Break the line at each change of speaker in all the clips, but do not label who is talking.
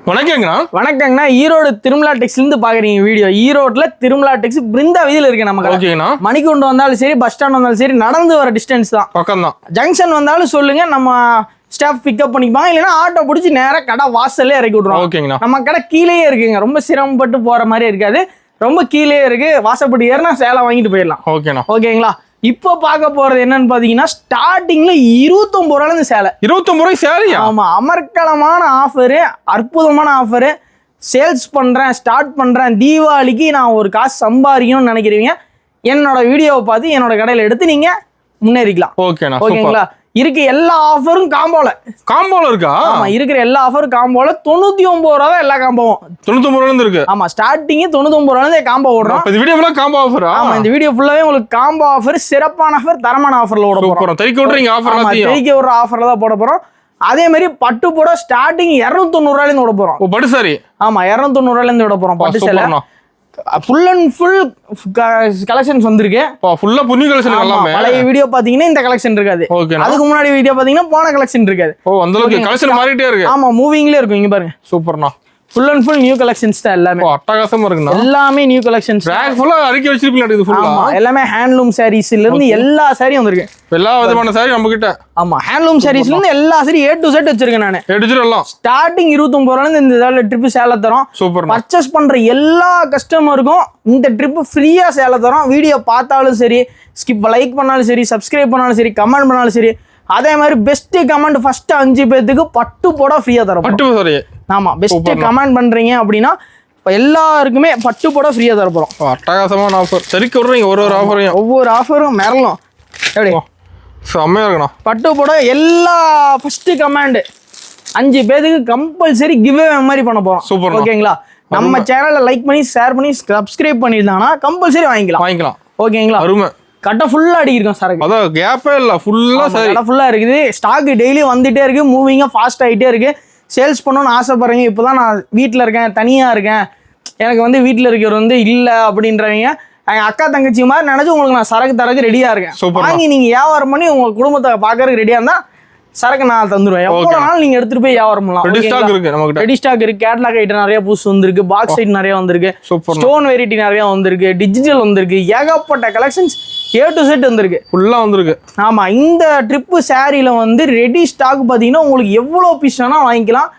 வணக்கங்கண்ணா.
வணக்கங்கண்ணா. ஈரோடு திருமலா டெக்ஸ்லேருந்து பார்க்குறீங்க வீடியோ. ஈரோட்டில் திருமலா டெக்ஸ் பிருந்தா வீதியில் இருக்கு நம்ம.
ஓகேங்கண்ணா.
மணிக்குண்டு வந்தாலும் சரி, பஸ் ஸ்டாண்ட் வந்தாலும் சரி, நடந்து வர டிஸ்டன்ஸ் தான்,
பக்கம் தான்.
ஜங்ஷன் வந்தாலும் சொல்லுங்க, நம்ம ஸ்டாஃப் பிக்கப் பண்ணிப்பாங்க. இல்லைன்னா ஆட்டோ பிடிச்சி நேராக கடை வாசல்லே இறக்கி விட்ருவோம்.
ஓகேங்கண்ணா.
நம்ம கடை கீழேயே இருக்குங்க, ரொம்ப சிரமப்பட்டு போகிற மாதிரி இருக்காது, ரொம்ப கீழேயே இருக்கு. வாசப்படி ஏறினா சேலை வாங்கிட்டு போயிடலாம்.
ஓகேண்ணா.
ஓகேங்களா. இப்போ பார்க்க போறது என்னன்னு பாத்தீங்கன்னா, ஸ்டார்டிங்ல 29 ரூபாயில சேலை.
29 ரூபாய் சேலையா?
ஆமா, அமர்க்கலமான ஆஃபரு, அற்புதமான ஆஃபரு. சேல்ஸ் பண்றேன், ஸ்டார்ட் பண்றேன், தீபாவளிக்கு நான் ஒரு காசு சம்பாதிக்கணும்னு நினைக்கிறீங்க, என்னோட வீடியோவை பார்த்து என்னோட கடையில எடுத்து நீங்க முன்னேறிக்கலாம்.
ஓகேண்ணா.
ஓகேங்களா. இருக்க எல்லா ஆஃபரும் காம்போல
இருக்கா?
ஆமா, இருக்கிற எல்லா ஆஃபரும் காம்போல. 99 ரூபா தான் எல்லா காம்போவும்.
99 ரூபாயில இருக்கு.
ஆமா, ஸ்டார்டிங் 99 ரூபாயில காம்போ ஓடுறோம்.
இந்த வீடியோ ஃபுல்லா காம்போ ஆஃபரா?
ஆமா, இந்த வீடியோ ஃபுல்லாவே உங்களுக்கு காம்போ ஆஃபர், சிறப்பான ஆஃபர், தரமான ஆஃபர்ல ஓட போறோம்.
தெறிக்க விடுறீங்க ஆஃபர் எல்லாத்தையும்.
தெறிக்க விடுற ஆஃபர்ல தான் போட போறோம். அதே மாதிரி பட்டு போட ஸ்டார்டிங் 290 ரூபாயில இருந்து ஓட போறோம்.
ஓ, பட்டு சாரி.
ஆமா, 290 ரூபாயில இருந்து ஓட போறோம். பட்டு சேலை ஃபுல் அண்ட் ஃபுல் கலெக்ஷன்ஸ் வந்திருக்கு.
ஃபுல்லா புது கலெக்ஷன் எல்லாமே.
பழைய வீடியோ பாத்தீங்கன்னா இந்த கலெக்ஷன் இருக்காது. அதுக்கு முன்னாடி வீடியோ பாத்தீங்கன்னா போன கலெக்ஷன் இருக்காது.
ஓ, அந்த அளவுக்கு கலெக்ஷன் மாறிட்டே இருக்கு.
ஆமா, மூவிங்லயே இருக்கும். இங்க பாருங்க,
சூப்பர்ண்ணா.
Full and full new collections தான் எல்லாமே.
அட்டகாசமா இருக்குண்ணா.
எல்லாமே நியூ கலெக்ஷன்ஸ்.
ரேக் ஃபுல்லா அரிக்கி வச்சிருப்பீங்க இது ஃபுல்லா.
ஆமா, எல்லாமே ஹேண்ட்லூம் சாரீஸ்ல இருந்து எல்லா சாரியும் வந்திருக்கு.
எல்லா விதமான சாரி நம்ம கிட்ட.
ஆமா, ஹேண்ட்லூம் சாரீஸ்ல இருந்து எல்லா சாரி A to Z வச்சிருக்கேன் நானு.
எல்லாம்
ஸ்டார்டிங் 29 ரூபாயில இருந்து இந்த ட்ரிப் சேலை தரோம்.
சூப்பர்.
பர்ச்சேஸ் பண்ற எல்லா கஸ்டமருக்கும் இந்த ட்ரிப் ஃப்ரீயா சேலை தரோம். வீடியோ பார்த்தாலும் சரி, லைக் பண்ணாலும் சரி, சப்ஸ்கிரைப் பண்ணாலும் சரி, கமெண்ட் பண்ணாலும் சரி. அதே மாதிரி பெஸ்ட் கமெண்ட் ஃபர்ஸ்ட் 5 பேத்துக்கு பட்டு போட ஃப்ரீயா தரோம்.
பட்டு சாரி.
ஆமா, பெஸ்ட் கமெண்ட் பண்றீங்க அப்படின்னா எல்லாருக்குமே பட்டு போட ஃப்ரீயா தர போறோம்.
அட்டகாசமான ஆஃபர். தெறிக்க விடுறீங்க ஒரு ஆஃபரையும்.
ஒவ்வொரு ஆஃபரும் மிரளும். எப்படி
செம்மையா இருக்கணும்.
பட்டு போட எல்லா ஃபர்ஸ்ட் கமெண்ட் 5 பேத்துக்கு கம்பல்சரி கிவ் அவே மாதிரி பண்ண போறோம்.
சூப்பர்.
ஓகேங்களா. நம்ம சேனலை லைக் பண்ணி, ஷேர் பண்ணி, சப்ஸ்கிரைப் பண்ணிருந்தாங்கன்னா கம்பல்சரி வாங்கிக்கலாம். ஓகேங்களா.
அருமை.
கட்ட ஃபுல்லா அடிக்கிறோம் சார்.
அதான் கேப்பே இல்ல, ஃபுல்லா சாரி.
கடை ஃபுல்லா இருக்குது. ஸ்டாக் டெய்லி வந்துட்டே இருக்கு, மூவிங்கா ஃபாஸ்ட் ஆகிட்டே இருக்கு. சேல்ஸ் பண்ணணும்னு ஆசைப்படுறீங்க, இப்போதான் நான் வீட்டில் இருக்கேன், தனியா இருக்கேன், எனக்கு வீட்டில் இருக்கிறவர் இல்லை அப்படின்றவங்க, எங்கள் அக்கா தங்கச்சி மாதிரி நினைச்சு உங்களுக்கு நான் சரக்கு தரக்கு ரெடியா இருக்கேன். வாங்கி நீங்க வியாபாரம் பண்ணி உங்க குடும்பத்தை பார்க்கறதுக்கு ரெடியா இருந்தா சரக்கு நான் தந்துடுவேன். எவ்வளவு நாள் நீங்க எடுத்துட்டு போய் வியாபாரம் பண்ணலாம். ரெடி ஸ்டாக் இருக்கு. கேட்லாக் ஐட்டம் நிறைய புதுசு வந்திருக்கு. பாக்ஸ் ஐட்டம் நிறைய வந்திருக்கு. ஸ்டோன் வெரைட்டி நிறைய வந்திருக்கு. டிஜிட்டல் வந்திருக்கு. ஏகப்பட்ட கலெக்ஷன்ஸ் A to Z வந்திருக்கு.
ஃபுல்லா வந்திருக்கு.
ஆமா, இந்த ட்ரிப்பு சாரியில ரெடி ஸ்டாக் பாத்தீங்கன்னா உங்களுக்கு எவ்வளவு பீஸ் வேணா வாங்கிக்கலாம்.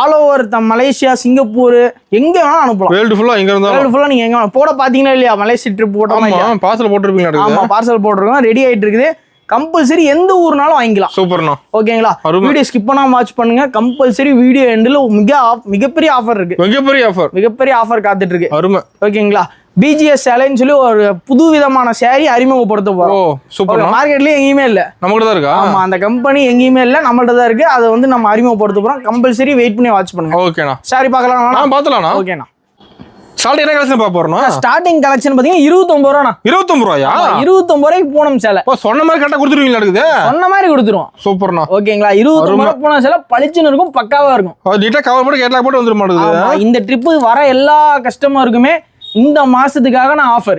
ஆல் ஓவர் மலேசியா, சிங்கப்பூர், எங்க வேணா அனுப்பலாம்.
வேர்ல்டு ஃபுல்லா எங்க இருந்தாலும்.
வேர்ல்டு ஃபுல்லா நீங்க எங்க போட பாத்தீங்கன்னா இல்லையா, மலேசியா ட்ரிப் போட்டோமா,
பார்சல் போட்டுருப்பீங்க.
ஆமா, பார்சல் போட்டுருக்கோம், ரெடி ஆயிட்டு இருக்குது. கம்பல்சரி எந்த ஊர்னாலும் வாங்கிக்கலாம்.
சூப்பர்ண்ணா.
ஓகேங்களா. வீடியோ ஸ்கிப் பண்ணாம வாட்ச் பண்ணுங்க. கம்பல்சரி வீடியோ எண்டில் மிகப்பெரிய ஆஃபர் இருக்கு. மிகப்பெரிய ஆஃபர் காத்துட்டு இருக்கு.
அருமை.
ஓகேங்களா. BGS சேலைன்னு சொல்லி ஒரு புது விதமான சேரி அறிமுகப்படுத்த போறோம்.
சூப்பர்.
மார்க்கெட்லயே எங்கேயுமே இல்ல, நம்மகிட்ட தான் இருக்கா? ஆமா, அந்த கம்பெனி எங்கேயுமே இல்ல, நம்மள்ட்ட தான் இருக்கு. அதை நம்ம அறிமுகப்படுத்த போறோம். கம்பல்சரி வெயிட் பண்ணி வாட்ச் பண்ணுங்க.
ஓகேண்ணா.
சாரி பார்க்கலாம். ஓகேண்ணா.
சால்ட் என்ன கலெக்ஷன் பார்க்க போறோம்?
ஸ்டார்டிங் கலெக்ஷன் பாத்தீங்கன்னா 29 ரூபாண்ணா. 29
ரூபாயா?
29 ரூபாய்க்கு பூனம் சேலை.
சொன்ன மாதிரி கரெக்டா கொடுத்துருவீங்களா? இருக்குது சொன்ன
மாதிரி கொடுத்துருவோம். சூப்பர்ண்ணா. ஓகேங்களா. 29 ரூபாய் பூனம் சேலை பளிச்சுன்னு இருக்கும், பக்காவா இருக்கும்.
நீட்டா கவர் போட்டு கேட்லாக் போட்டு வந்துட மாட்டேங்குது.
இந்த ட்ரிப்பு வர எல்லா கஸ்டமருக்குமே இந்த மாசத்துக்காக நான் ஆஃபர்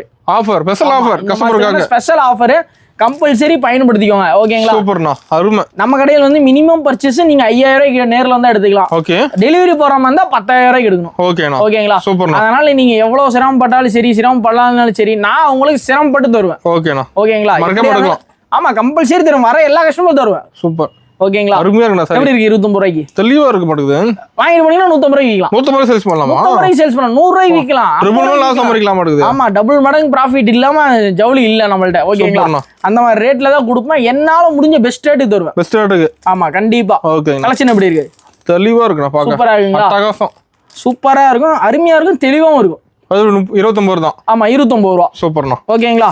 ஸ்பெஷல் ஆஃபர் கஸ்டமருக்காக
ஸ்பெஷல் ஆஃபர் கம்பல்சரி பயன்படுத்திக்கோங்க. ஓகேங்களா.
சூப்பர்ண்ணா. அருமை.
நம்ம கடையில் மினிமம் பர்ச்சேஸ் நீங்க 5000 ரூபாய்க்கு நேர்ல வந்தா எடுத்துக்கலாம்.
ஓகே.
டெலிவரி போற மாதிரி இருந்தா 10000 ரூபாய்க்கு எடுக்கணும்.
ஓகேண்ணா.
ஓகேங்களா.
சூப்பர்.
அதனால நீங்க எவ்வளவு சிரமப்பட்டாலும் சரி, சிரமப்படலாம்னாலும் சரி, நான் உங்களுக்கு சிரமப்பட்டு தருவேன்.
ஓகேண்ணா.
ஓகேங்களா. ஆமா, கம்பல்சரி தருவேன். வர எல்லா கஸ்டமரும் தருவேன். சூப்பர். ஓகேங்களா.
அருமையா இருக்கு. எப்படி
இருக்கு? 29 ரூபாய்க்கு
தெளிவா இருக்க மாட்டேங்குது.
வாங்கிட்டு போனீங்கன்னா 150 ரூபாய்க்கு விக்கலாம்.
150 ரூபாய் சேல்ஸ் பண்ணலாமா?
150 ரூபாய்க்கு சேல்ஸ் பண்ணலாம். 100 ரூபாய்க்கு விக்கலாம்.
ட்ரிபிள் லாஸ் சம்பாதிக்கலாம் மாட்டேங்குது.
ஆமா, டபுள் மடங்கு ப்ராஃபிட் இல்லாம ஜவுளி இல்ல நம்மள்ட்ட. ஓகேங்களா. அந்த மாதிரி ரேட்ல தான் கொடுப்பேன். என்னால முடிஞ்ச பெஸ்ட் ரேட்டுக்கு தருவேன். பெஸ்ட் ரேட்டுக்கு. ஆமா, கண்டிப்பா. ஓகே. கலெக்ஷன் எப்படி இருக்கு?
தெளிவா இருக்கு. நான் பாக்க
சூப்பரா இருக்குங்களா?
அட்டகாசம்.
சூப்பரா இருக்கும், அருமையா இருக்கும், தெளிவாவும் இருக்கும்.
அது 29 ரூபாய் தான்.
ஆமா, 29 ரூபாய்.
சூப்பர்ண்ணா.
ஓகேங்களா.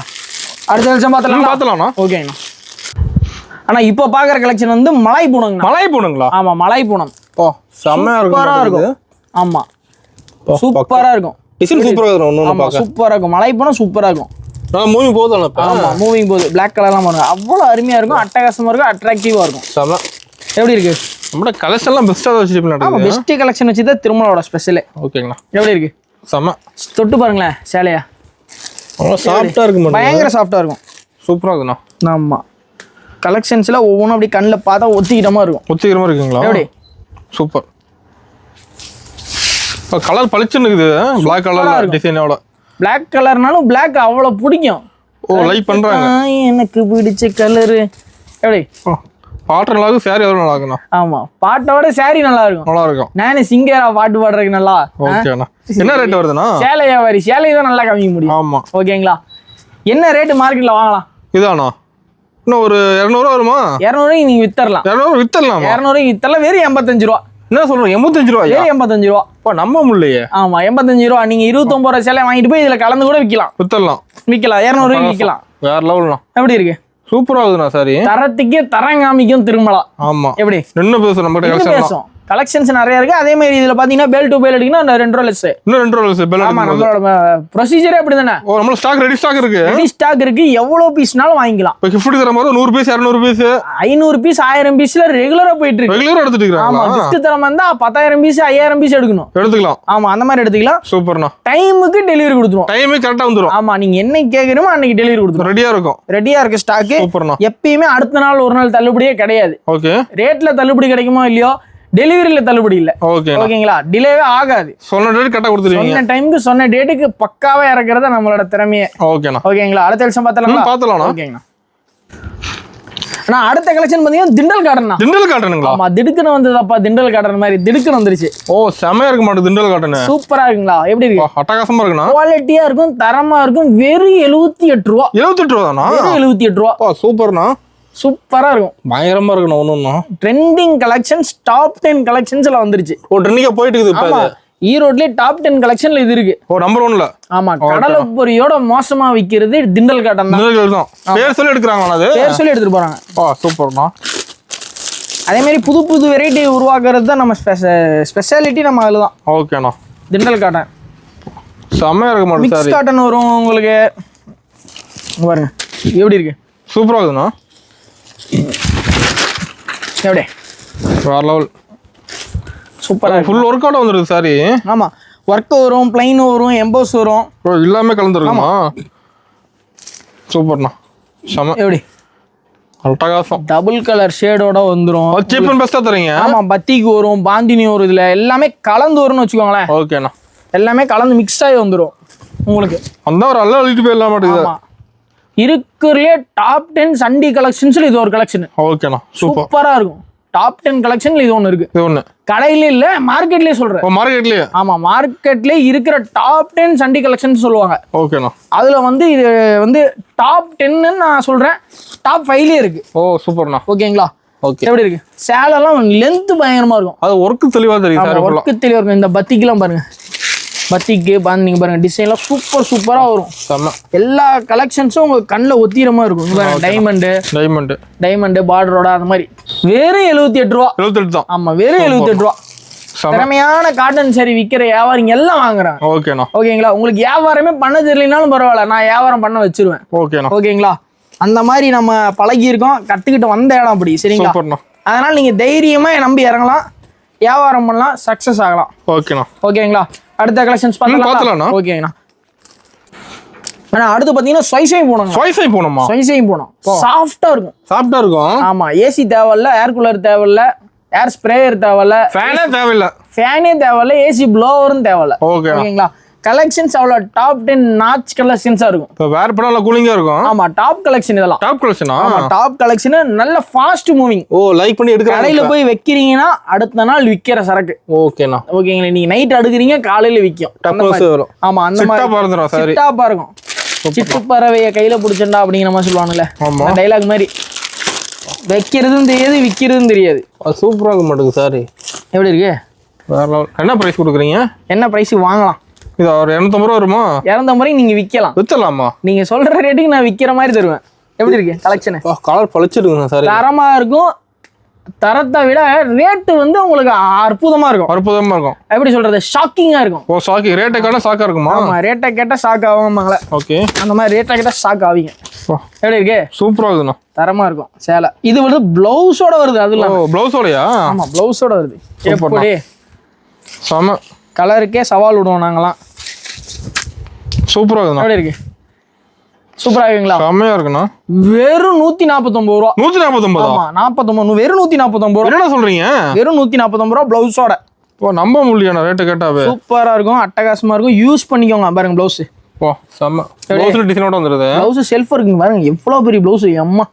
அடுத்த கலெக்ஷன் பார்த்தலாம்ண்ணா. ஓகேண்ணா. ஆனா இப்போ பாக்குற கலெக்ஷன் மலை பூனங்களா? ஆமா, மலை பூனம்.
செமையா இருக்கும்.
ஆமா, சூப்பரா இருக்கும்.
டிசைன் சூப்பரா இருக்கும்.
ஆமா, சூப்பரா இருக்கும். மலை பூனம் சூப்பரா இருக்கும்.
மூவிங் போகுது.
ஆமா, மூவிங் போகுது. பிளாக் கலர்லாம் பாருங்க, அவ்வளவு அருமையா இருக்கும், அட்டகாசமா இருக்கும், அட்ராக்டிவா இருக்கும்.
செம.
எப்படி இருக்கு?
நம்ம கலெக்ஷன் எல்லாம் பெஸ்டா வச்சிருப்பீங்க.
ஆமா, பெஸ்ட் கலெக்ஷன் வச்சு தான் திருமலோட ஸ்பெஷல்.
ஓகேங்களா.
எப்படி இருக்கு?
செம.
தொட்டு பாருங்களேன் சேலையா.
சாஃப்டா இருக்கு.
பயங்கர சாஃப்டா இருக்கும்.
சூப்பரா இருக்குண்ணா.
ஆமா, கலெக்ஷன்ஸ்ல ஒவ்வொன்றும் அப்படி கண்ணில் பார்த்தா ஒத்திக்கிட்ட மாதிரி இருக்கும்.
ஒத்திக்கிற மாதிரி இருக்குங்களா? எப்படி? சூப்பர். இப்போ கலர் பளிச்சுன்னு இருக்குது பிளாக் கலர் டிசைனோட.
பிளாக் கலர்னாலும் பிளாக் அவ்வளோ பிடிக்கும்.
ஓ லைக் பண்றாங்க.
எனக்கு பிடிச்ச கலரு எப்படி
பாட்டு நல்லா இருக்கும், சாரி எவ்வளோ நல்லா இருக்குண்ணா?
ஆமா பாட்டோட சாரி நல்லா இருக்கும்.
நல்லா இருக்கும்.
நானே சிங்கரா பாட்டு பாடுறதுக்கு நல்லா.
ஓகேண்ணா. என்ன ரேட் வருதுண்ணா?
சேலை வியாபாரி சேலை தான் நல்லா காமிக்க முடியும்.
ஆமா
ஓகேங்களா. என்ன ரேட்டு மார்க்கெட்ல வாங்கலாம்?
இதாண்ணா இன்னும் ஒரு 200 வருமா?
200 நீங்க வித்தரலாம்.
200 வித்தரலாம்.
200 வித்தரலாம். வெறும் 85 ரூபா.
என்ன சொல்றோம்? 85 ரூபாயா?
வெறும் 85 ரூபா.
நம்ப முடியலையே.
ஆமா 85 ரூபா. நீங்க 29 ரூபா சேலை வாங்கிட்டு போய் இதுல கலந்து கூட விக்கலாம்.
வித்தரலாம்.
200 விக்கலாம்.
வேற லெவல்ண்ணா.
எப்படி இருக்கு?
சூப்பரா இருக்குண்ணா. சாரி
தரத்துக்கே தரம் காமிக்கும் திருமலா.
ஆமா
எப்படி
நின்னு பேசுறோம் நம்ம கலெக்ஷன்.
கலெக்ஷன்ஸ் நிறைய இருக்கு. அதே மாதிரி இதுல பாத்தீங்கன்னா பெல் டு பெல் எடுத்தீங்கன்னா 2 ரூபா லெஸ்.
இன்னும் 2 ரூபா லெஸ். பெல்
ஆமா நம்மளோட ப்ரொசீஜரே அப்படி தானே.
ஓ நம்ம ஸ்டாக் ரெடி ஸ்டாக் இருக்கு.
ரெடி ஸ்டாக் இருக்கு. எவ்வளவு பீஸ்னாலும் வாங்கிக்கலாம்.
இப்போ gift தர மாதிரி 100 பீஸ் 200 பீஸ்
500 பீஸ் 1000 பீஸ்ல ரெகுலரா போயிட்டு இருக்கு.
ரெகுலரா எடுத்துட்டு இருக்காங்க.
ஆமா gift தர மாதிரி 10000 பீஸ் 5000 பீஸ் எடுக்கணும்.
எடுத்துக்கலாம்.
ஆமா அந்த மாதிரி எடுத்துக்கலாம்.
சூப்பர்ண்ணா.
டைமுக்கு டெலிவரி கொடுத்துருவோம்.
டைமே கரெக்டா வந்துரும்.
ஆமா நீங்க என்னைக்கு கேக்குறீமோ அன்னைக்கு டெலிவரி கொடுத்துருவோம்.
ரெடியா இருக்கும்.
ரெடியா இருக்கு ஸ்டாக்.
சூப்பர்ண்ணா.
எப்பயுமே அடுத்த நாள் ஒரு நாள் தள்ளுபடியே கிடையாது.
ஓகே.
ரேட்ல தள்ளுபடி கிடைக்குமோ இல்லையோ டெலிவரியில தள்ளுபடி இல்ல.
ஓகே
ஓகேங்களா. டிலேவே ஆகாது.
சொன்ன டேட் கரெக்டா கொடுத்துருவீங்க.
சொன்ன டைமுக்கு சொன்ன டேட்டுக்கு பக்காவா இறக்குறத நம்மளோட திறமையே.
ஓகேண்ணா.
ஓகேங்களா. அடுத்த விஷயம் பார்த்தலாம். ஓகேங்கண்ணா. அடுத்த கலெக்ஷன் பாத்தீங்கன்னா திண்டல் காட்டன்.
திண்டல் காட்டனுங்களா?
ஆமா திடுக்குன்னு வந்ததப்பா. திண்டல் காட்டன் மாதிரி திடுக்குன்னு வந்துருச்சு.
ஓ செமையா இருக்க மாட்டேங்குது திண்டல் காட்டன்.
சூப்பரா இருக்குங்களா? எப்படி இருக்கு?
அட்டகாசமா இருக்குண்ணா.
குவாலிட்டியா இருக்கும், தரமா இருக்கும். வெறும் 78 ரூபா.
78 ரூபா தானா?
வெறும் 78 ரூபா.
சூப்பர்ண்ணா.
சூப்பரா இருக்கும்.
பயங்கரமா இருக்கணும். ஒண்ணு
ட்ரெண்டிங் கலெக்ஷன்ஸ் டாப் 10 கலெக்ஷன்ஸ்ல வந்துருச்சு.
ஓ ட்ரெண்டிங்கா போயிட்டு இருக்குது
இப்ப. ஈரோட்லயே டாப் 10 கலெக்ஷன்ல இது இருக்கு.
ஓ நம்பர் 1ல.
ஆமா கடலை பொரியோட மோசமா விக்கிறது திண்டல் காட்டன் தான்.
திண்டல் தான். பேர் சொல்லி எடுக்கறாங்களா? அது
பேர் சொல்லி எடுத்துட்டு போறாங்க.
சூப்பர்ண்ணா.
அதே மாதிரி புது புது வெரைட்டி உருவாக்குறது தான் நம்ம ஸ்பெஷாலிட்டி. நம்ம அதுல தான்.
ஓகேண்ணா.
திண்டல் காட்டன்
செமையா இருக்க மாட்டேங்குது.
மிக்ஸ் காட்டன் வரும் உங்களுக்கு. பாருங்க எப்படி இருக்கு.
சூப்பரா இருக்குண்ணா.
எப்படி
வேற லெவல்.
சூப்பரா
ஃபுல் ஒர்க் அவுட் வந்துருக்கு சாரி.
ஆமா ஒர்க் வரும், பிளைன் வரும், எம்போஸ் வரும்.
ஓ எல்லாமே கலந்துருக்குமா? சூப்பர்ண்ணா. செம.
எப்படி
அட்டகாசம்.
டபுள் கலர் ஷேடோட வந்துரும்.
சீப் அண்ட் பெஸ்டா தரீங்க.
ஆமா பத்திக்கு வரும், பாந்தினி வரும். இதுல எல்லாமே கலந்து வரும்னு வச்சுக்கோங்களேன்.
ஓகேண்ணா.
எல்லாமே கலந்து மிக்ஸ் ஆகி வந்துரும் உங்களுக்கு.
அந்த ஒரு அல்ல அழிட்டு போயிடலாம் மாட்டேங்குது.
ஆமா இருக்கிறதுலே டாப் 10 சண்டி கலெக்ஷன்ஸ்ல இது ஒரு கலெக்ஷன்.
ஓகேண்ணா.
சூப்பரா இருக்கும். டாப் 10 கலெக்ஷன்ல இது ஒன்று இருக்கு.
இது ஒன்று
கடையில இல்ல மார்க்கெட்லயே சொல்றேன்.
மார்க்கெட்லயே?
ஆமா மார்க்கெட்லயே இருக்கிற டாப் 10 சண்டி கலெக்ஷன் சொல்லுவாங்க.
ஓகேண்ணா.
அதுல வந்து இது வந்து டாப் 10ன்னு நான் சொல்றேன். டாப் 5லயே இருக்கு.
ஓ சூப்பர்ண்ணா.
ஓகேங்களா.
ஓகே.
எப்படி இருக்கு? சேலெல்லாம் லென்த் பயங்கரமா இருக்கும்.
அது ஒர்க்கு தெளிவா தெரியும் சார்.
ஒர்க்கு தெளிவா இருக்கும். இந்த பத்திக்கெல்லாம் பாருங்க. பத்திக்கு நீங்க பாருங்க டிசைன்லாம் சூப்பரா வரும். எல்லா கலெக்ஷன்ஸும் உங்க கண்ணுல ஒத்திரமா இருக்கும். டைமண்ட் பார்டரோட அந்த மாதிரி. வெறும் 78 ரூபா.
78 தான்.
ஆமா வெறும் 78 ரூபா. திறமையான காட்டன் சாரி விற்கிற வியாபாரிங்க எல்லாம் வாங்குறாங்க.
ஓகேண்ணா.
ஓகேங்களா. உங்களுக்கு வியாபாரமே பண்ண தெரியலனாலும் பரவாயில்ல, நான் வியாபாரம் பண்ண வச்சிருவேன்.
ஓகேண்ணா.
ஓகேங்களா. அந்த மாதிரி நம்ம பழகி இருக்கோம், கத்துக்கிட்டு வந்த இடம் அப்படி. சரிங்களா. அதனால நீங்க தைரியமா நம்பி இறங்கலாம், வியாபாரம் பண்ணலாம், சக்சஸ் ஆகலாம்.
ஓகேண்ணா.
ஓகேங்களா. அடுத்த கலெக்ஷன்ஸ் பார்த்தலாம். ஓகேங்கண்ணா. ஆனா அடுத்து பாத்தீங்கன்னா ஸ்வைசை போனோம்.
ஸ்வைசை போனோமா?
ஸ்வைசை போனோம். சாஃப்ட்டா இருக்கும்.
சாஃப்ட்டா இருக்கும்.
ஆமா ஏசி தேவையில்ல, ஏர் கூலர் தேவையில்ல, ஏர் ஸ்ப்ரேயர் தேவையில்ல,
ஃபேனே தேவையில்ல,
ஃபேனே தேவையில்ல, ஏசி ப்ளோவரும் தேவையில்ல. ஓகேங்களா. கலெக்ஷன்ஸ் அவ்வளவு டாப் 10 நாட்ச் கலெக்ஷன்ஸா இருக்கும்.
இப்போ வேர் பண்ணா நல்லா கூலிங்கா இருக்கும்.
ஆமா டாப் கலெக்ஷன் இதெல்லாம்.
டாப் கலெக்ஷனா?
ஆமா டாப் கலெக்ஷன், நல்ல ஃபாஸ்ட் மூவிங்.
ஓ லைக் பண்ணி எடுக்கறாங்க.
கடையில போய் வைக்கிறீங்கன்னா அடுத்த நாள் விக்கிற சரக்கு.
ஓகேண்ணா.
ஓகேங்களா. நீங்க நைட் அடுக்குறீங்க, காலையில விக்கும். ஆமா அந்த மாதிரி சிட்டாப்பா இருக்கும். சிட்டு பறவைய கையில புடிச்சண்டா அப்படிங்கிற மாதிரி சொல்லுவாங்கல்ல, அந்த டைலாக் மாதிரி. வைக்கிறதும் தெரியாது, விக்கிறதும் தெரியாது.
சூப்பரா இருக்க மாட்டேங்குது சாரி.
எப்படி இருக்கு?
என்ன பிரைஸ் கொடுக்குறீங்க?
என்ன பிரைஸ் வாங்கலாம்?
இது ஒரு 250 ரூபா வருமா?
250 நீங்க விக்கலாம்.
வித்தலாமா?
நீங்க சொல்ற ரேட்டுக்கு நான் விக்கிற மாதிரி தருவேன். எப்படி இருக்கு கலெக்ஷன்?
Colour பளிச்சிருக்குங்க sir.
தரமா இருக்கும். தரத்தை விட ரேட்டு வந்து உங்களுக்கு அற்புதமா இருக்கும்.
அற்புதமா இருக்கும்.
எப்படி சொல்றது, ஷாக்கிங்கா இருக்கும்.
ஓ ஷாக்கிங். ரேட்டை கேட்டா ஷாக்கா இருக்குமா?
ஆமா ரேட்டை கேட்டா ஷாக் ஆவாங்கல.
ஓகே. அந்த
மாதிரி ரேட்டை கேட்டா ஷாக் ஆவீங்க. எப்படி இருக்கு?
சூப்பரா இருக்குண்ணா.
தரமா இருக்கும் சேலை. இது வந்து பிளவுஸோட வருது. அது இல்ல
பிளவுஸோடயா? ஆமா
பிளவுஸோட வருது. எப்படி
சம
கலருக்கே சவால் விடுவோம் நாங்களாம்.
சூப்பரா இருக்குண்ணா.
எப்படி இருக்கு? சூப்பரா இருக்குங்களா?
செம்மையா இருக்குண்ணா.
வெறும் 149 ரூபா.
149?
ஆமா 49. வெறும் 149 ரூபா.
என்ன சொல்றீங்க?
வெறும் 149 ரூபா பிளவுஸோட.
ஓ நம்ப முடியல ரேட்டு கேட்டாவே.
சூப்பரா இருக்கும், அட்டகாசமா இருக்கும். யூஸ் பண்ணிக்கோங்க. பாருங்க ப்ளவுஸ்.
ஓ செம்ம. ப்ளவுஸ்ல டிசைனோட வந்துருது.
ப்ளவுஸ் செல்ஃப் இருக்குங்க பாருங்க, எவ்வளவு பெரிய ப்ளவுஸ். அம்மா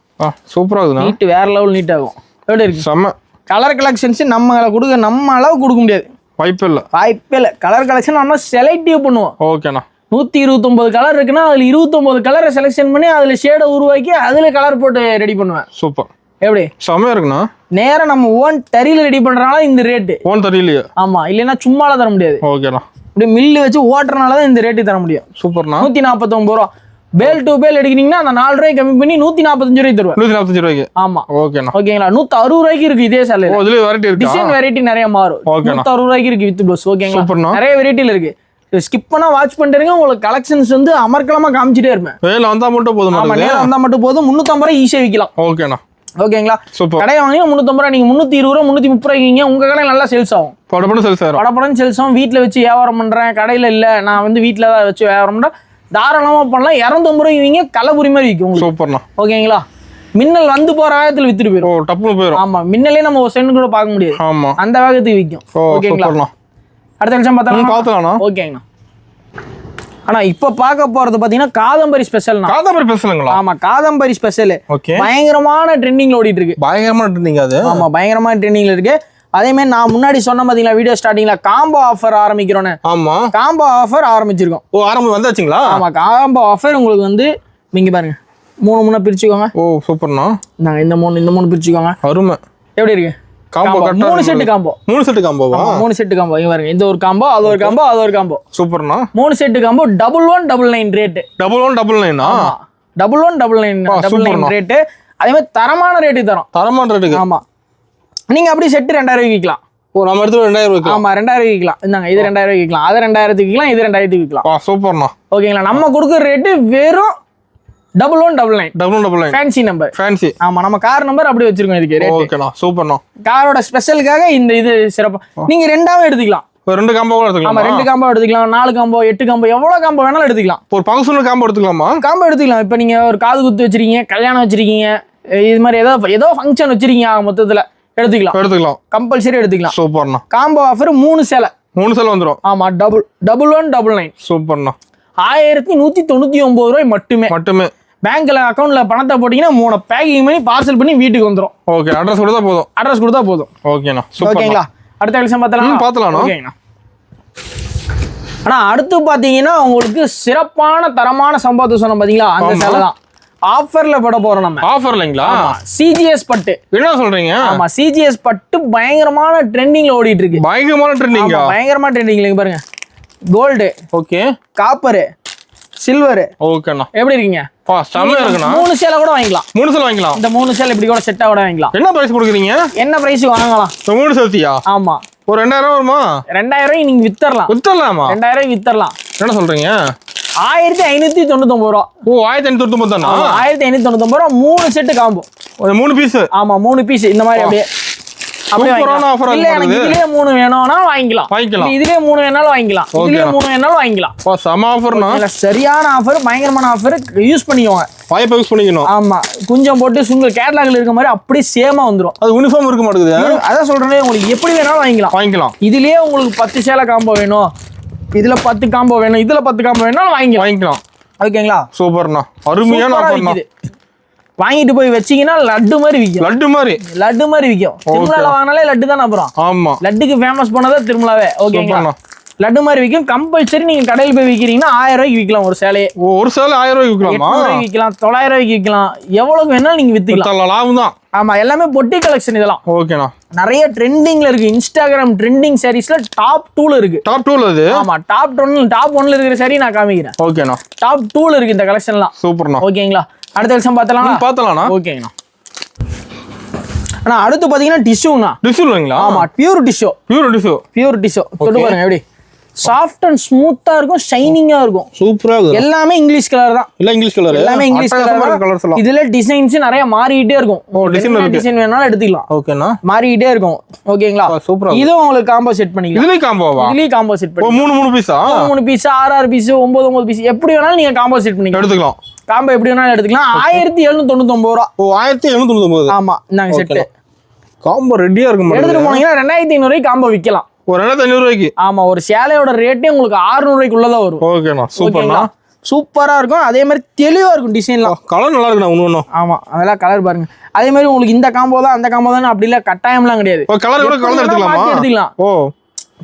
சூப்பரா இருக்குண்ணா.
நீட் வேற லெவல் நீட் ஆகும். எப்படி இருக்கு
செம்ம.
கலர் கலெக்ஷன்ஸ் நம்ம அளவு கொடுக்க முடியாது.
வாய்ப்பே இல்லை. கலர்
கலெக்ஷன் நம்ம செலக்டிவ் பண்ணுவோம்.
ஓகேண்ணா.
129 கலர் இருக்குன்னா அதுல 29 கலரை செலக்ஷன் பண்ணி அதுல ஷேடை உருவாக்கி அதுல கலர் போட்டு ரெடி பண்ணுவேன்.
சூப்பர்.
எப்படி
செம்மையா இருக்குண்ணா.
நேரா நம்ம ஓன் தறியில ரெடி பண்றதுனால இந்த ரேட்டு.
ஓன் தறியிலையே?
ஆமா, இல்லைன்னா சும்மால தர முடியாது.
ஓகேண்ணா.
இப்படி மில்லு வச்சு ஓட்டுறதுனாலதான் இந்த ரேட்டு தர முடியும்.
சூப்பர்ண்ணா.
149 ரூபா. பேல் டு பேல் எடுக்கிறீங்கன்னா அந்த 4 ரூபாய் கம்மி பண்ணி 145 ரூபாய் தருவேன்.
145 ரூபாய்க்கு? ஆமா. ஓகேண்ணா.
ஓகேங்களா? 160 ரூபாய்க்கு இருக்கு இதே சேலை.
இதுல வெரைட்டி இருக்கு.
டிசைன் வெரைட்டி நிறைய மாறும். 160 ரூபாய்க்கு இருக்கு வித் ப்ளவுஸ். ஓகேங்களா? நிறைய வெரைட்டில இருக்கு. ஸ்கிப் பண்ணா வாட்ச் பண்ணிருங்க. உங்களுக்கு கலெக்ஷன்ஸ் வந்து அமர்க்கலமா காமிச்சிட்டே இருப்பேன்.
வேலை வந்தா மட்டும் போதும்.
ஆமா, நேரம் வந்தா மட்டும் போதும். 350 ரூபாய் ஈஸியா விக்கலாம்.
ஓகேண்ணா.
ஓகேங்களா?
சூப்பர்.
கடை வாங்கினா 350 ரூபாய், நீங்க 320 ரூபாய் 330 ரூபாய்க்கு உங்க கடை நல்லா சேல்ஸ் ஆகும்.
படப்படம் சேல்ஸ் ஆகும்.
படப்படம் சேல்ஸ் ஆகும். வீட்டுல வச்சு வியாபாரம் பண்றேன், கடையில இல்ல நான் வந்து வீட்டுல தான் வச்சு வியாபாரம் பண்றேன், தாராளமா பண்ணலாம். 250 ரூபாய்க்கு விங்க கலபுரி மாதிரி விற்கும்.
சூப்பர்ண்ணா.
ஓகேங்களா? மின்னல் வந்து போற வேகத்துல வித்துட்டு போயிடும்.
டப்புனு போயிடும்.
ஆமா, மின்னலே நம்ம ஒரு சென்ட் கூட பார்க்க முடியாது.
ஆமா,
அந்த வேகத்துக்கு விற்கும். ஓகேங்களா? அடுத்த நிமிஷம் பார்த்தா ஓகேங்கண்ணா. ஆனா இப்ப பார்க்க போறது பாத்தீங்கன்னா காதம்பரி ஸ்பெஷல்.
காதம்பரி ஸ்பெஷலுங்களா?
ஆமா, காதம்பரி ஸ்பெஷல். பயங்கரமான ட்ரெண்டிங்ல ஓடிட்டு இருக்கு.
பயங்கரமான ட்ரெண்டிங் அது.
ஆமா, பயங்கரமான ட்ரெண்டிங்ல இருக்கு. அதே மாதிரி நான் முன்னாடி சொன்ன பாத்தீங்களா வீடியோ ஸ்டார்டிங்ல காம்போ ஆஃபர் ஆரம்பிக்கிறோன்னு.
ஆமா,
காம்போ ஆஃபர் ஆரம்பிச்சிருக்கோம்.
ஓ ஆரம்பம் வந்தாச்சுங்களா? ஆமா,
காம்போ ஆஃபர் உங்களுக்கு வந்து நீங்க பாருங்க 3 பிரிச்சுக்கோங்க.
ஓ சூப்பர்ண்ணா.
நாங்க இந்த 3 பிரிச்சுக்கோங்க.
அருமை.
எப்படி இருக்கு?
Combo
3 set combo.
3 செட் காம்போவா?
3 செட் காம்போ. இங்க பாருங்க, இந்த ஒரு காம்போ, அது ஒரு காம்போ, அது ஒரு காம்போ.
சூப்பர்ண்ணா.
3 செட் காம்போ 1199 ரேட்.
1199 ஆ?
1199 ரேட். அதே மாதிரி தரமான ரேட்டு தரோம்.
தரமான ரேட்டுக்கு? ஆமா.
நீங்க அப்படியே செட் 2000 விக்கலாம்.
ஓ நம்ம எடுத்து 2000 விக்கலாம்.
ஆமா, 2000 விக்கலாம். இந்தாங்க, இது 2000 விக்கலாம், அது 2000 விக்கலாம், இது 2000 விக்கலாம்.
சூப்பர்ண்ணா.
ஓகேங்களா? நம்ம கொடுக்குற ரேட்டு வெறும் 1199. Fancy number. ஃபேன்சி. ஆமா, நம்ம கார் நம்பர் அப்படி வச்சிருக்கோம் இதுக்கு ரேட்.
ஓகேண்ணா, சூப்பர்ண்ணா.
காரோட ஸ்பெஷலுக்காக இந்த இது சிறப்பு. நீங்க ரெண்டாவே எடுத்துக்கலாம்.
2 காம்போ கூட எடுத்துக்கலாம்.
ஆமா, 2 காம்போ எடுத்துக்கலாம், 4 காம்போ, 8 காம்போ, எவ்வளவு காம்போ வேணாலும் எடுத்துக்கலாம்.
ஒரு ஃபங்க்ஷனுக்கு காம்போ எடுத்துக்கலாமா?
காம்போ எடுத்துக்கலாம். இப்போ நீங்க ஒரு காது குத்து வச்சிருக்கீங்க, கல்யாணம் வச்சிருக்கீங்க, இது மாதிரி ஏதோ ஃபங்க்ஷன் வச்சிருக்கீங்க, மொத்தத்துல எடுத்துக்கலாம். கம்பல்சரி எடுத்துக்கலாம். சூப்பர்ண்ணா. காம்போ ஆஃபர் 3 சேலை வந்துரும். ஆமா, 1199.
சூப்பர்ண்ணா.
1199 ரூபாய் மட்டுமே. பேங்க்ல அக்கௌண்ட்ல பணத்தை போட்டீங்கன்னா 3 பேக்கிங் பண்ணி பார்சல் பண்ணி வீட்டுக்கு வந்துரும்.
ஓகே, அட்ரஸ் கொடுத்தா போதும். ஓகேண்ணா,
ஓகேங்களா? அடுத்த கலெக்ஷன் பார்த்தலாம். ஓகேங்கண்ணா. ஆனா அடுத்து பாத்தீங்கன்னா உங்களுக்கு சிறப்பான தரமான சம்பாத்து சொன்னோம் பாத்தீங்களா, அந்த சேலை தான் ஆஃபர்ல போட போறோம் நம்ம.
ஆஃபர்லங்களா?
சிஜிஎஸ் பட்டு. என்ன சொல்றீங்க? ஆமா, சிஜிஎஸ் பட்டு பயங்கரமான ட்ரெண்டிங்ல ஓடிட்டு இருக்கு. பயங்கரமான ட்ரெண்டிங்ல பாருங்க. Gold, okay, copper, silver. ஓகேண்ணா. எப்படி இருக்கீங்க? செமையா இருக்குண்ணா. 3 சேலை கூட வாங்கிக்கலாம். 3 சேலை வாங்கிக்கலாம். இந்த 3 சேலை இப்படி கூட செட்டா கூட வாங்கிக்கலாம். என்ன பிரைஸ் கொடுக்குறீங்க? என்ன பிரைஸ் வாங்கலாம்? 3 சேர்த்தியா? ஆமா. ஒரு 2000 வருமா? 2000 நீங்க வித்தரலாம். 2000 வித்தரலாம். என்ன சொல்றீங்க? 1599 ரூபா. ஓ 1599 தானா? 1599 ரூபா. 3 செட் காம்போ. 3 பீஸ். ஆமா, 3 பீஸ் இந்த மாதிரி அப்படியே ஆஃபர். இல்ல எனக்கு இதுலயே 3 வேணும்னா வாங்கிக்கலாம். இதுலயே 3 வேணாலும் வாங்கிக்கலாம். இதுலயே 3 வேணாலும் வாங்கிக்கலாம். சம ஆஃபர்னா? சரியான ஆஃபர், பயங்கரமான ஆஃபர். யூஸ் பண்ணிக்கோங்க. வாய்ப்பை யூஸ் பண்ணிக்கணும். ஆமா, குஞ்சம் போட்டு சுங்க கேட்டலாக்ல இருக்க மாதிரி அப்படியே சேமா வந்துரும். அது யூனிஃபார்ம் இருக்க மாட்டேங்குது. அதான் சொல்றேன், உங்களுக்கு எப்படி வேணாலும் வாங்கிக்கலாம். இதுலயே உங்களுக்கு 10 சேலை காம்போ வேணும், இதுல 10 காம்போ வேணும், இதுல 10 காம்போ வேணாலும் வாங்கிக்கலாம். ஓகேங்களா? சூப்பர்ண்ணா. அருமையான ஆஃபர்ண்ணா. வாங்கிட்டு போய் வச்சீங்கன்னா லட்டு மாதிரி விற்கும். லட்டு மாதிரி விற்கும். திருமலால வாங்கினாலே லட்டு தானே. அப்புறம் ஆமா, லட்டுக்கு ஃபேமஸ் பண்ணதா திருமலாவே. ஓகேங்களா? லட்டு மாதிரி விற்கும். கம்பல்சரி நீங்க கடையில் போய் விற்கிறீங்கன்னா 1000 ரூபாய்க்கு விற்கலாம். ஒரு சேலையே. ஒரு சேலை 1000 ரூபாய்க்கு விற்கலாம். 800 விற்கலாம், 900 ரூபாய்க்கு விற்கலாம். எவ்வளவு வேணாலும் நீங்க வித்துக்கலாம். லாபம் தான். ஆமா, எல்லாமே பொட்டி கலெக்ஷன் இதெல்லாம். ஓகேண்ணா. நிறைய ட்ரெண்டிங்ல இருக்கு. இன்ஸ்டாகிராம் ட்ரெண்டிங் சாரீஸ்ல டாப் 2ல இருக்கு. டாப் 2ல அது? ஆமா, டாப் 1ல இருக்கிற சாரி நான் காமிக்கிறேன். ஓகேண்ணா. டாப் 2ல இருக்கு இந்த கலெக்ஷன்லாம். சூப்பர்ண்ணா. ஓகேங்களா? அடுத்த விஷயம் பார்த்தலாம். ஓகேங்கண்ணா. ஆனா அடுத்து பாத்தீங்கன்னா டிஷ்யூண்ணா. டிஷ்யூங்களா? ஆமா, பியூர் டிஷ்யூ. தொட்டு பாருங்க எப்படி சாஃப்ட் அண்ட் ஸ்மூத்தா இருக்கும், ஷைனிங்கா இருக்கும். சூப்பரா இருக்கு. எல்லாமே இங்கிலீஷ் கலர் தான். எல்லாமே இங்கிலீஷ் கலர். இதுல டிசைன்ஸ் நிறைய மாறிட்டே இருக்கும். டிசைன் வேணாலும் எடுத்துக்கலாம். ஓகேண்ணா. மாறிட்டே இருக்கும். ஓகேங்களா? சூப்பரா. இது உங்களுக்கு காம்போ செட் பண்ணிக்கலாம். இதுலயே காம்போ செட் பண்ணி 3 பீஸா? 3 பீஸ், 6 பீஸ், 9 பீஸ், எப்படி வேணாலும் நீங்க காம்போ செட் பண்ணிக்கலாம். எடுத்துக்கலாம். காம்போ எப்படி வேணாலும் எடுத்துக்கலாம். 1799 ரூபா. ஓ 1799. ஆமா, நாங்க செட் காம்போ ரெடியா இருக்கும். எடுத்துட்டு போனீங்கன்னா 2500 ரூபாய்க்கு காம்போ விற்கலாம்.
ஒரு 2500 ரூபாய்க்கு.
ஆமா, ஒரு சேலையோட ரேட்டே உங்களுக்கு 600 ரூபாய்க்குள்ளதான் வரும்.
ஓகேண்ணா, சூப்பர்ண்ணா.
ஓகேங்களா? சூப்பரா இருக்கும். அதே மாதிரி தெளிவா இருக்கும் டிசைன்லாம்.
கலர் நல்லா இருக்குண்ணா ஒண்ணு.
ஆமா, அதெல்லாம் கலர் பாருங்க. அதே மாதிரி உங்களுக்கு இந்த காம்போ தான் அந்த காம்போ தான் அப்படி இல்ல, கட்டாயம்லாம் கிடையாது.
கலர் கூட கலந்து எடுத்துக்கலாமா?
எடுத்துக்கலாம்.
ஓ,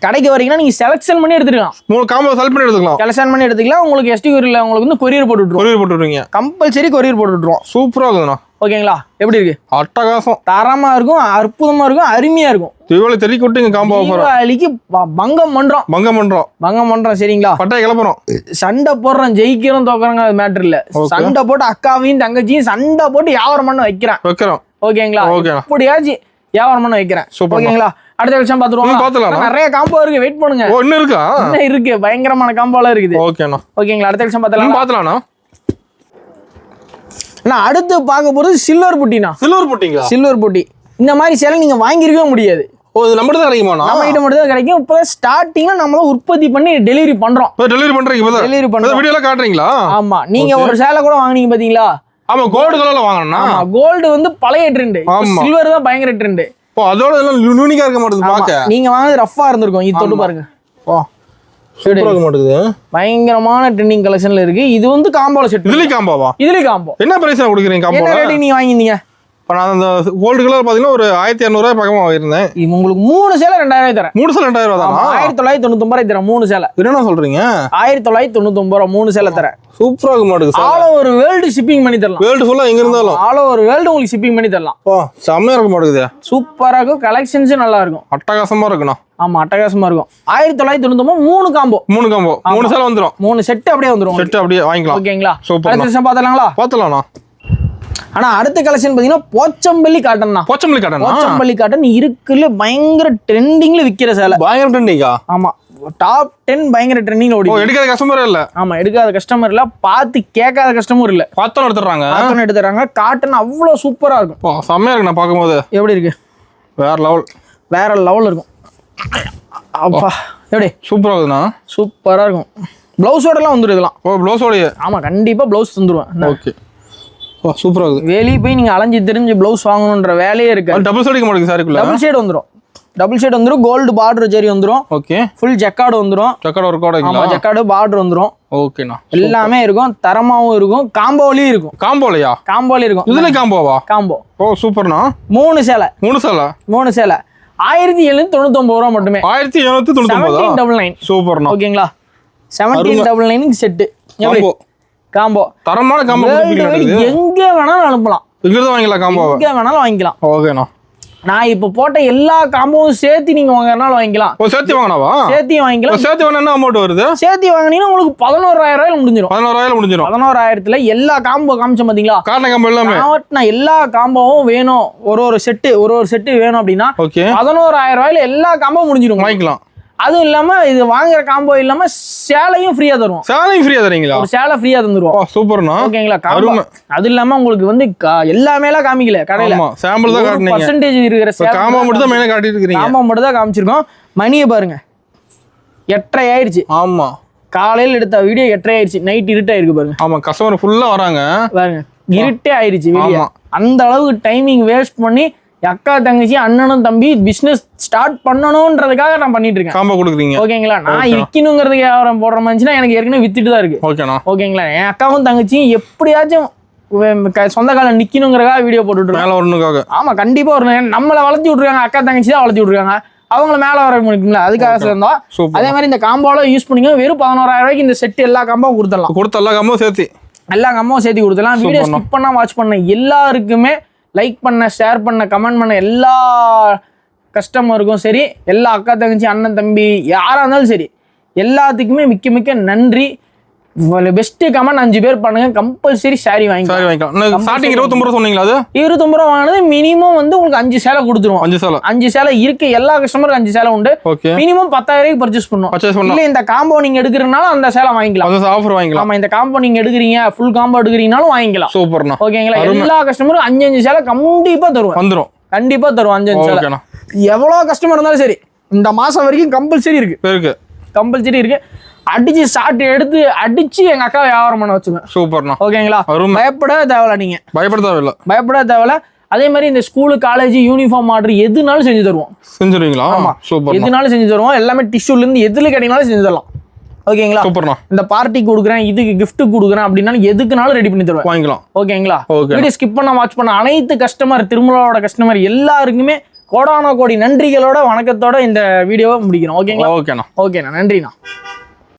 கடைக்கு வரீங்கன்னா நீங்க செலக்ஷன் பண்ணி எடுத்துக்கலாம்.
3 காம்போ செலக்ட் பண்ணி எடுத்துக்கலாம்.
செலக்ஷன் பண்ணி எடுத்துக்கலாம். உங்களுக்கு எஸ்டி கொரியர்ல உங்களுக்கு வந்து கொரியர் போட்டு விட்டுருவோம்.
கொரியர் போட்டு விட்டுருவீங்க.
கம்பல்சரி கொரியர் போட்டு விட்டுருவோம்.
சூப்பரா இருக்குண்ணா.
ஓகேங்களா? எப்படி இருக்கு?
அட்டகாசம்.
தரமா இருக்கும், அற்புதமா இருக்கும், அருமையா இருக்கும்.
தீபாவளி தெரி கொட்டுங்க காம்போ ஆஃபர்.
தீபாவளிக்கு பங்கம் பண்றோம். சரிங்களா?
பட்டாய கிளப்புறோம்.
சண்டை போடுறோம், ஜெயிக்கிறோம் தோக்குறோங்க, அது மேட்டர் இல்ல. சண்டை போட்டு அக்காவையும் தங்கச்சியும் சண்டை போட்டு வியாபாரம் பண்ண வைக்கிறோம். ஓகேங்களா? எப்படியாச்சும் வியாபாரம் பண்ண வைக்கிறேன். ஓகேங்களா? அடுத்த விஷயம் பாத்துருவோம். நிறைய காம்போ இருக்கு, வெயிட் பண்ணுங்க.
இன்னும் இருக்கா?
இன்னும் இருக்கு, பயங்கரமான காம்போலாம் இருக்குது. ஓகேங்களா? அடுத்த விஷயம் பாத்தலாம். நான் அடுத்து பார்க்க போறது சில்வர் புட்டினா. சில்வர் புட்டி இந்த மாதிரி சேலை நீங்க வாங்கிருக்கவே முடியாது.
நம்ம தான் கிடைக்குமா?
நம்ம கிட்ட மட்டும் தான் கிடைக்கும். இப்போ ஸ்டார்டிங்ல நம்ம தான் உற்பத்தி பண்ணி டெலிவரி பண்றோம். டெலிவரி பண்றோம்.
வீடியோல காட்டுறீங்களா?
ஆமா, நீங்க ஒரு சேலை கூட வாங்குனீங்க பாத்தீங்களா?
ஆமா, கோல்டு கலர்ல வாங்கணும்னா.
கோல்டு வந்து பழைய ட்ரெண்ட், சில்வர் தான் பயங்கர ட்ரெண்ட்.
அதோட எல்லாம் யூனிக்கா இருக்க மாட்டேங்குது பாக்க.
நீங்க வாங்குறது ரஃப்பா இருந்திருக்கும். இது தொட்டு பாருங்க.
சூப்பரா இருக்க மாட்டேங்குது.
பயங்கரமான ட்ரெண்டிங் கலெக்ஷன்ல இருக்கு. இது வந்து காம்போல செட். இதுல காம்போ.
என்ன பிரைஸ் கொடுக்குறீங்க காம்போல?
என்ன ரேட் நீங்க வாங்கினீங்க?
நான் அந்த கோல்டு கலர் பாத்தீங்கன்னா ஒரு 1200 ரூபாய் பக்கமா வாங்கிருந்தேன்.
உங்களுக்கு 3 சேலை 2000 தரேன்.
3 சேலை 2000 ரூபாய் தான்.
1999 ரூபாய் தரேன் 3 சேலை.
என்ன சொல்றீங்க?
1999 ரூபாய் 3 சேலை தரேன்.
சூப்பரா இருக்க மாட்டேங்குது.
ஆல் ஓவர் வேர்ல்ட் ஷிப்பிங் பண்ணி தரலாம்.
வேர்ல்ட் ஃபுல்லா எங்க இருந்தாலும்
ஆல் ஓவர் வேர்ல்ட் உங்களுக்கு ஷிப்பிங் பண்ணி தரலாம்.
செம்மையா இருக்க மாட்டேங்குது.
சூப்பரா இருக்கும். கலெக்ஷன்ஸ் நல்லா இருக்கும்.
அட்டகாசமா இருக்குண்ணா.
ஆமா, அட்டகாசமா இருக்கும். 1999 3 காம்போ.
3 சேலை வந்துரும்.
3 செட் அப்படியே வந்துரும்.
செட் அப்படியே வாங்கிக்கலாம்.
ஓகேங்களா?
சூப்பர்.
அடுத்த விஷயம் பார்த்தலாம்னா. ஆனா அடுத்த கலெக்ஷன் பாத்தீங்கன்னா போச்சம்பள்ளி காட்டன் தான். போச்சம்பள்ளி காட்டன் இருக்குல்ல பயங்கர ட்ரெண்டிங்ல விக்கிற சேலை.
பயங்கர ட்ரெண்டிங்கா?
ஆமா, டாப் 10 பயங்கர ட்ரெண்டிங்ல ஓடி.
எடுக்காத கஸ்டமர் இல்ல.
ஆமா, எடுக்காத கஸ்டமர் இல்ல, பார்த்து கேட்காத கஸ்டமர் இல்ல.
பார்த்தோம் எடுத்துறாங்க.
காட்டன் அவ்வளவு சூப்பரா இருக்கும்.
செம்மையா இருக்கு. நான் பாக்கும்போது எப்படி இருக்கு? வேற லெவல் இருக்கும். அப்பா எப்படி சூப்பரா இருக்குண்ணா.
சூப்பரா இருக்கும். பிளவுஸோட எல்லாம் வந்துரும் இதெல்லாம்.
பிளவுஸோடயே?
ஆமா, கண்டிப்பா பிளவுஸ் தந்துருவேன்.
ஓகே, சூப்பரா இருக்கு.
வெளியே போய் நீங்க அலைஞ்சு தெரிஞ்சு பிளவுஸ் வாங்கணும்ன்ற வேலையே இருக்கு.
டபுள் ஷேட் மாட்டேங்குது சாரிக்குள்ள.
டபுள் ஷேட் வந்துரும். கோல்டு பார்டர் ஜெரி வந்துரும்.
ஓகே,
ஃபுல் ஜக்கார்டு வந்துரும்.
ஜக்கார்டு ஒர்க் ஆகுதுங்களா?
ஆமா, ஜக்கார்டு பார்டர் வந்துரும்.
ஓகேண்ணா.
எல்லாமே இருக்கும். தரமாவும் இருக்கும். காம்போலயும் இருக்கும். காம்போலயும் இருக்கும்.
இதுல காம்போவா?
காம்போ.
சூப்பர்ண்ணா.
3 சேலை 1799 ரூபா மட்டுமே.
1799. சூப்பர்ண்ணா.
ஓகேங்களா? 1799 செட். காம்போ
தரமான காம்போ.
எங்க வேணாலும் அனுப்பலாம்.
எங்க வேணாலும் வாங்கிக்கலாம். ஓகேண்ணா.
நான் இப்ப போட்ட எல்லா காம்போவும் சேர்த்து நீங்க வாங்கறனால வாங்கிக்கலாம்.
சேர்த்து வாங்கினாவா?
சேர்த்தியும் வாங்கிக்கலாம்.
சேர்த்து வாங்கினா என்ன அமௌண்ட் வருது?
சேர்த்து வாங்கினீங்கன்னா உங்களுக்கு 11000 ரூபாயில முடிஞ்சிடும்.
11000
எல்லா காம்போ காமிச்சோம் பாத்தீங்களா?
காட்டன் காம்போ எல்லாமே.
நான் எல்லா காம்போவும் வேணும், ஒரு செட்டு வேணும் அப்படின்னா 11000 ரூபாயில எல்லா காம்போ முடிஞ்சிடும்.
வாங்கிக்கலாம்.
அதுவும் இல்லாம இது வாங்குற காம்போ இல்லாம சேலையும் ஃப்ரீயா தருவோம்.
தரீங்களா?
ஒரு சேலை ஃப்ரீயா தந்துருவோம்.
சூப்பர்ண்ணா.
ஓகேங்களா? அது இல்லாம உங்களுக்கு வந்து எல்லாமே எல்லாம் காமிக்கல கடையில.
சாம்பிள் தான் காட்டுனீங்க.
பர்சன்டேஜ் இருக்கிற சேலை
காம்போ மட்டும் தான் மெயினா காட்டிட்டு இருக்கீங்க.
காம்போ மட்டும் தான் காமிச்சிருக்கோம். மணியை பாருங்க, 8:30 ஆயிடுச்சு.
ஆமா,
காலையில எடுத்த வீடியோ 8:30 ஆயிடுச்சு. நைட் இருட்டாயிருக்கு பாருங்க.
ஆமா, கஸ்டமர் ஃபுல்லா வராங்க
பாருங்க. இருட்டே ஆயிடுச்சு வெளியே. அந்த அளவுக்கு டைமிங் வேஸ்ட் பண்ணி அக்கா தங்கச்சி அண்ணனும் தம்பி பிசினஸ் ஸ்டார்ட் பண்ணணும்ன்றதுக்காக நான் பண்ணிட்டு இருக்கேன்.
காம்போ கொடுக்குறீங்க.
ஓகேங்களா? நான் விற்கணுங்கிறதுக்கு வியாபாரம் போடுற மாதிரினா எனக்கு ஏற்கனவே வித்துட்டு தான் இருக்கு. ஓகேங்களா? என் அக்காவும் தங்கச்சியும் எப்படியாச்சும் சொந்த காலம் நிக்கணுங்கிறதுக்காக வீடியோ போட்டுட்டு. ஆமா, கண்டிப்பா ஒரு நம்மளை வளர்த்தி விட்டுருக்காங்க. அக்கா தங்கச்சி தான் வளர்த்தி விட்டுருக்காங்க. அவங்கள மேல வர முடியுங்களா? அதுக்காக சேர்ந்தோம். அதே மாதிரி இந்த காம்போல யூஸ் பண்ணிங்க. வெறும் 11000 ரூபாய்க்கு இந்த செட் எல்லா காம்போவும் கொடுத்துடலாம்.
எல்லா காம்போவும் சேர்த்து
கொடுத்துடலாம். வீடியோ ஸ்கிப் பண்ணா வாட்ச் பண்ண எல்லாருக்குமே லைக் பண்ண, ஷேர் பண்ண, கமெண்ட் பண்ண எல்லா கஸ்டமருக்கும் சரி, எல்லா அக்கா தங்கச்சி அண்ணன் தம்பி யாரா இருந்தாலும் சரி, எல்லாத்துக்குமே மிக்க நன்றி. பெஸ்ட் கமெண்ட் 5 பேர் பண்ணுங்க. கம்பல்சரி சாரி வாங்கிக்கலாம்.
ஸ்டார்டிங் 29 ரூபா சொன்னீங்களா? அது
29 ரூபா வாங்கினது மினிமம் வந்து உங்களுக்கு 5 சேலை கொடுத்துருவோம். 5 சேலை இருக்கு. எல்லா கஸ்டமருக்கும் 5 சேலை உண்டு. மினிமம் 10000 பர்ச்சேஸ் பண்ணுவோம். இல்ல இந்த காம்போ நீங்க எடுக்கிறனால அந்த சேலை வாங்கிக்கலாம்.
ஆஃபர் வாங்கிக்கலாம்.
ஆமா, இந்த காம்போ நீங்க எடுக்கிறீங்க, ஃபுல் காம்போ எடுக்கிறீங்கனாலும் வாங்கிக்கலாம்.
சூப்பர்ண்ணா.
ஓகேங்களா? எல்லா கஸ்டமருக்கும் 5 சேலை கண்டிப்பா தருவோம். கண்டிப்பா தருவோம் 5 சேலை. எவ்வளவு கஸ்டமர் இருந்தாலும் சரி, இந்த மாசம் வரைக்கும் கம்பல்சரி இருக்கு. அடிச்சு ஷார்ட் எடுத்து அடிச்சு எங்க அக்கா வியாபாரம் பண்ண வச்சுங்க.
சூப்பர்ண்ணா.
ஓகேங்களா? பயப்படவே தேவையில்ல. நீங்க பயப்பட தேவையில்ல. அதே மாதிரி இந்த ஸ்கூலு காலேஜ் யூனிஃபார்ம் ஆர்டர் எதுனாலும் செஞ்சு தருவோம்.
செஞ்சுருவீங்களா? சூப்பர்.
எதுனாலும் செஞ்சு தருவோம். எல்லாமே டிஷ்யூலேருந்து எதுல கேட்டீங்கனாலும் செஞ்சு தரலாம். ஓகேங்களா?
சூப்பர்ண்ணா.
இந்த பார்ட்டிக்கு கொடுக்குறேன், இதுக்கு gift கொடுக்குறேன் அப்படின்னா எதுக்குனாலும் ரெடி பண்ணி தருவேன்.
வாங்கிக்கலாம்.
ஓகேங்களா?
ஓகே.
வீடியோ ஸ்கிப் பண்ண வாட்ச் பண்ண அனைத்து கஸ்டமர், திருமலாவோட கஸ்டமர் எல்லாருக்குமே கோடான கோடி நன்றிகளோட வணக்கத்தோட இந்த வீடியோவை முடிக்கிறோம். ஓகேங்களா?
ஓகேண்ணா.
ஓகேண்ணா, நன்றிண்ணா.